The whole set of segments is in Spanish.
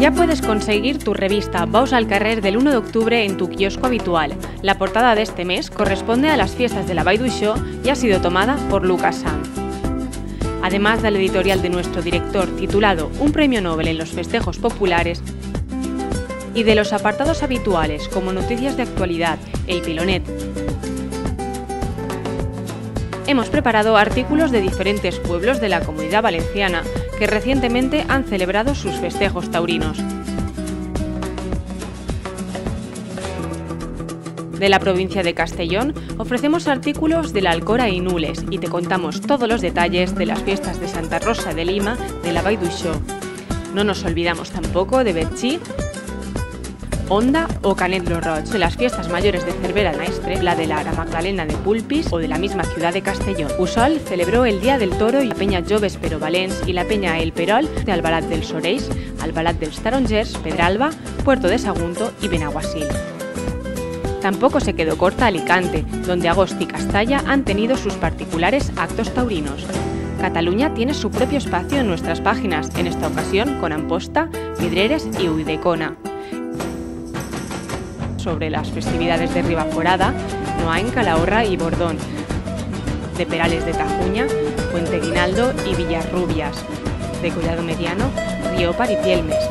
Ya puedes conseguir tu revista Baus al Carrer del 1 de octubre en tu kiosco habitual. La portada de este mes corresponde a las fiestas de la Vall d'Uixó y ha sido tomada por Lucas Sanz. Además del editorial de nuestro director titulado Un premio Nobel en los festejos populares y de los apartados habituales como noticias de actualidad, el pilonet, hemos preparado artículos de diferentes pueblos de la Comunidad Valenciana que recientemente han celebrado sus festejos taurinos. De la provincia de Castellón ofrecemos artículos de la Alcora y Nules y te contamos todos los detalles de las fiestas de Santa Rosa de Lima de la Vall d'Uixó. No nos olvidamos tampoco de Betxí, Onda o Canet lo Roig, de las fiestas mayores de Cervera Naistre, la de la Ara Magdalena de Pulpis o de la misma ciudad de Castellón. Usol celebró el Día del Toro y la Peña Joves Pero Valents y la Peña El Perol de Albalat dels Sorells, Albalat dels Tarongers, Pedralba, Puerto de Sagunto y Benaguasil. Tampoco se quedó corta Alicante, donde Agost y Castalla han tenido sus particulares actos taurinos. Cataluña tiene su propio espacio en nuestras páginas, en esta ocasión con Amposta, Vidreres y Ulldecona. Sobre las festividades de Ribaforada, Noain, Calahorra y Bordón, de Perales de Tajuña, Puente Guinaldo y Villarrubias, de Collado Mediano, Riópar y Tielmes.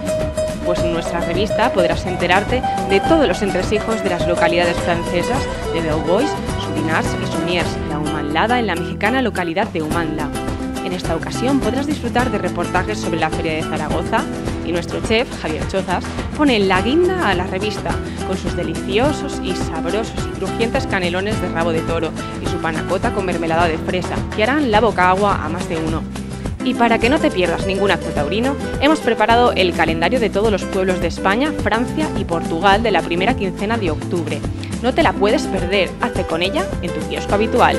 Pues en nuestra revista podrás enterarte de todos los entresijos de las localidades francesas de Beaubois, Subinars y Sumiers, la Humanlada en la mexicana localidad de Humanla. En esta ocasión podrás disfrutar de reportajes sobre la Feria de Zaragoza y nuestro chef, Javier Chozas, pone la guinda a la revista con sus deliciosos y sabrosos y crujientes canelones de rabo de toro y su panacota con mermelada de fresa, que harán la boca agua a más de uno. Y para que no te pierdas ningún acto taurino, hemos preparado el calendario de todos los pueblos de España, Francia y Portugal de la primera quincena de octubre. No te la puedes perder, hazte con ella en tu kiosco habitual.